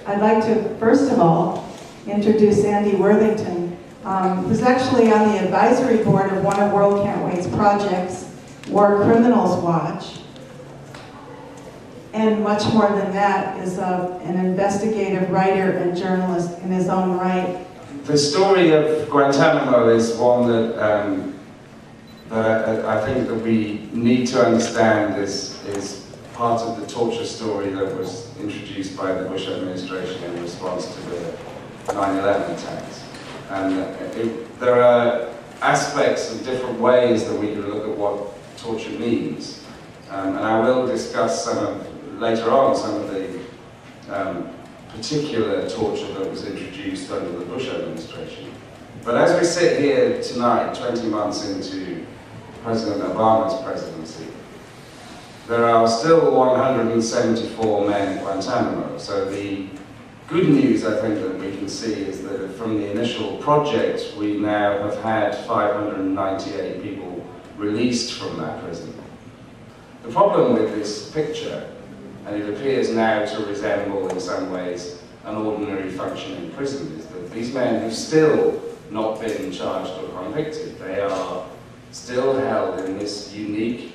I'd like to, first of all, introduce Andy Worthington, who's actually on the advisory board of one of World Can't Wait's projects, War Criminals Watch. And much more than that, is an investigative writer and journalist in his own right. The story of Guantanamo is one that, I think that we need to understand is part of the torture story that was introduced by the Bush administration in response to the 9/11 attacks. And there are aspects of different ways that we can look at what torture means. And I will discuss later on some of the particular torture that was introduced under the Bush administration. But as we sit here tonight, 20 months into President Obama's presidency, there are still 174 men in Guantanamo. So the good news, I think, that we can see is that from the initial project, we now have had 598 people released from that prison. The problem with this picture, and it appears now to resemble in some ways an ordinary functioning prison, is that these men have still not been charged or convicted. They are still held in this unique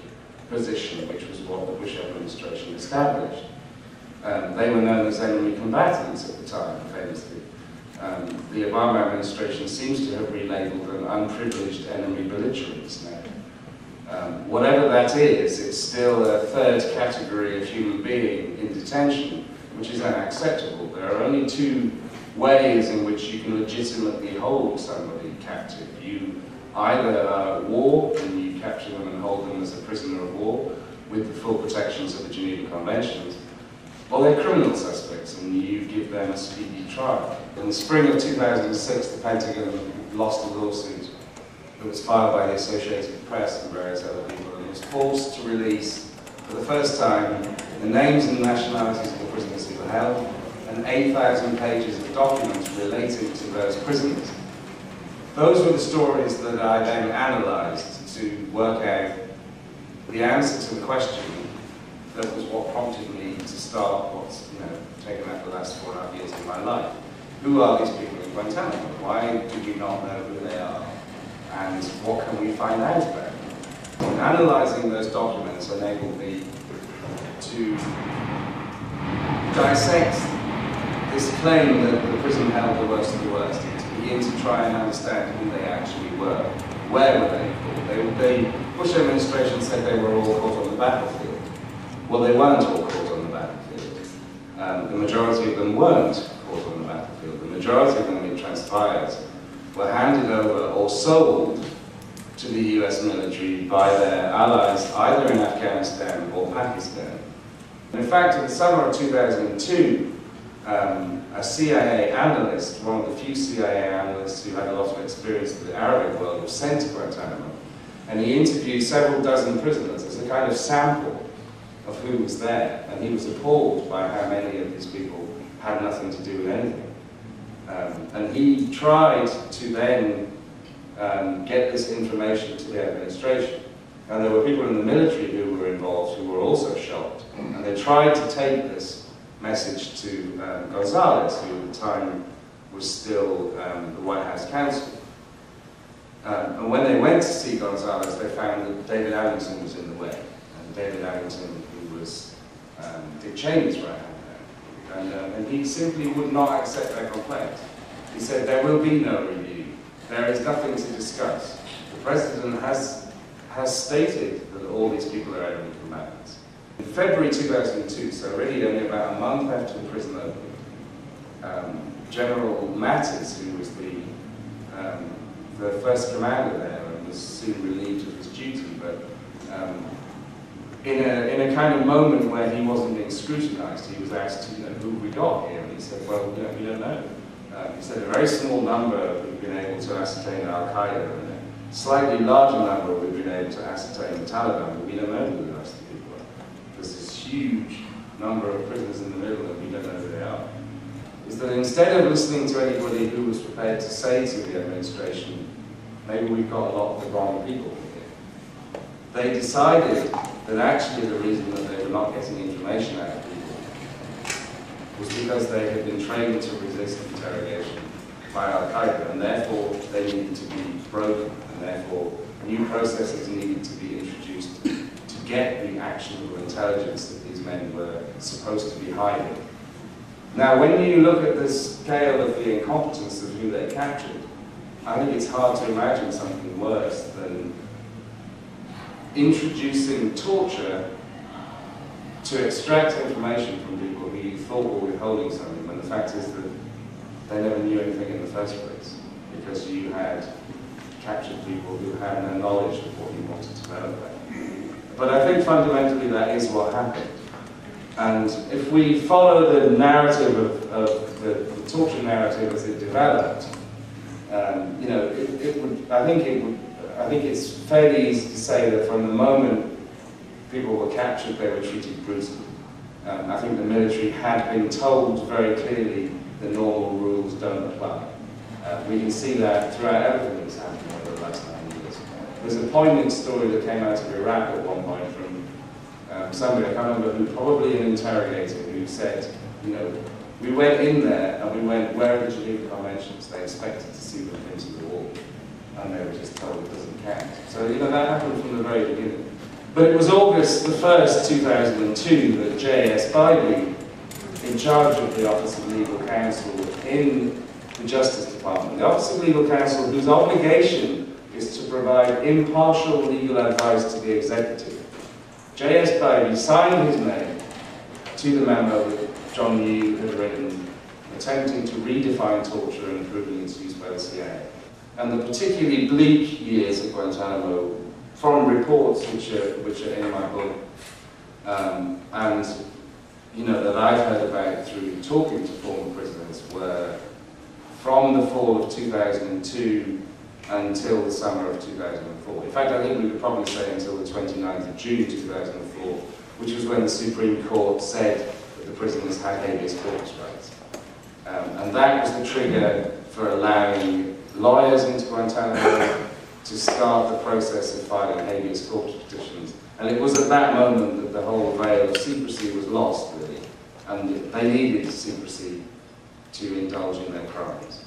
position, which was what the Bush administration established. They were known as enemy combatants at the time, famously. The Obama administration seems to have relabeled them unprivileged enemy belligerents now. Whatever that is, it's still a third category of human being in detention, which is unacceptable. There are only two ways in which you can legitimately hold somebody captive. You either are at war, and you capture them and hold them as a prisoner of war with the full protections of the Geneva Conventions, or they're criminal suspects, and you give them a speedy trial. In the spring of 2006, the Pentagon lost a lawsuit that was filed by the Associated Press and various other people, and was forced to release, for the first time, the names and nationalities of the prisoners who were held, and 8,000 pages of documents relating to those prisoners. Those were the stories that I then analysed to work out the answer to the question that was what prompted me to start what's taken up the last 4.5 years of my life. Who are these people in Guantanamo? Why do we not know who they are? And what can we find out about them? And analysing those documents enabled me to dissect this claim that the prison held the worst of the worst, and to begin to try and understand who they actually were. Where were they caught? The Bush administration said they were all caught on the battlefield. Well, they weren't all caught on the battlefield. The majority of them weren't caught on the battlefield. The majority of them, it transpires, were handed over or sold to the US military by their allies either in Afghanistan or Pakistan. In fact, in the summer of 2002, a CIA analyst, one of the few CIA analysts who had a lot of experience with the Arabic world, was sent to Guantanamo, and he interviewed several dozen prisoners as a kind of sample of who was there, and he was appalled by how many of these people had nothing to do with anything. And he tried to then get this information to the administration. And there were people in the military who were involved who were also shocked. And they tried to take this message to Gonzalez, who at the time was still the White House counsel. And when they went to see Gonzalez, they found that David Allington was in the way. And David Allington, who was Dick Cheney's right hand man. And he simply would not accept their complaint. He said, there will be no review. There is nothing to discuss. The President has stated that all these people are enemy combatants. In February 2002, so really only about a month after the prison opened, General Mattis, who was the first commander there and was soon relieved of his duty, but in a kind of moment where he wasn't being scrutinized, he was asked, who have we got here? And he said, well, we don't know. He said a very small number we've been able to ascertain Al-Qaeda, and a slightly larger number we've been able to ascertain the Taliban, but we don't know who the rest of the people are. There's this huge number of prisoners in the middle and we don't know who they are. Is that instead of listening to anybody who was prepared to say to the administration, maybe we've got a lot of the wrong people here, they decided that actually the reason that they were not getting information out of people was because they had been trained to resist interrogation by Al-Qaeda, and therefore they needed to be broken, and therefore new processes needed to be introduced to get the actionable intelligence that these men were supposed to be hiding. Now, when you look at the scale of the incompetence of who they captured, I think it's hard to imagine something worse than introducing torture to extract information from people who you thought were withholding something, when the fact is that they never knew anything in the first place, because you had captured people who had no knowledge of what you wanted to know about. But I think fundamentally that is what happened. And if we follow the narrative of the torture narrative as it developed, you know, I think it's fairly easy to say that from the moment people were captured, they were treated brutally. I think the military had been told very clearly the normal rules don't apply. We can see that throughout everything that's happened over the last 9 years. There's a poignant story that came out of Iraq at one point from somebody, I can't remember who, probably an interrogator, who said, you know, we went in there and we went, where are the Geneva Conventions? They expected to see them into the wall, and they were just told it doesn't count. So, you know, that happened from the very beginning. But it was August the 1st, 2002, that J.S. Bybee, in charge of the Office of Legal Counsel in the Justice Department, the Office of Legal Counsel, whose obligation is to provide impartial legal advice to the executive, J.S. Bybee signed his name to the memo that John Yoo had written, attempting to redefine torture and improving its use by the CIA. And the particularly bleak years at Guantanamo, from reports which are in my book, and you know, that I've heard about through talking to former prisoners, were from the fall of 2002 until the summer of 2004. In fact, I think we could probably say until the 29th of June 2004, which was when the Supreme Court said that the prisoners had habeas corpus rights. And that was the trigger for allowing lawyers into Guantanamo to start the process of filing habeas corpus petitions. And it was at that moment that the whole veil of secrecy was lost, really, and they needed secrecy to indulge in their crimes.